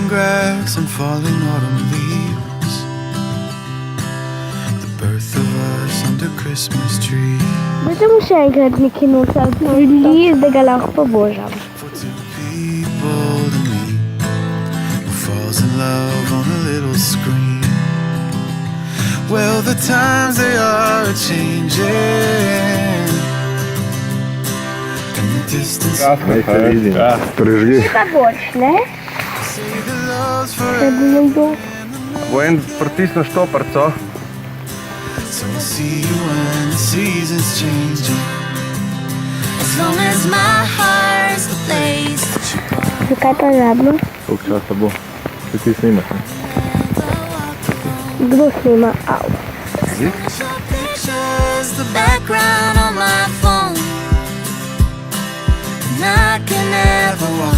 grass and falling autumn leaves, the birth of us under Christmas tree. Будемо ще enkrat nekaj nosa videli, da ga lahko pobožam. For two people to meet, who falls in love on a little screen. Well, the times they are changing, and the distance Прижги. Pa boš, ne? say the love's Da forever. bi nekdo. Bo en pritisnil štoparco. So I'll see you when the season's changing. As long as my heart's the place that you are. Zakaj pa zadnjo? Koliko časa bo? Če ti snimaš, ne? Kdo snima? Au. Your pictures, the background on my phone, and I can never walk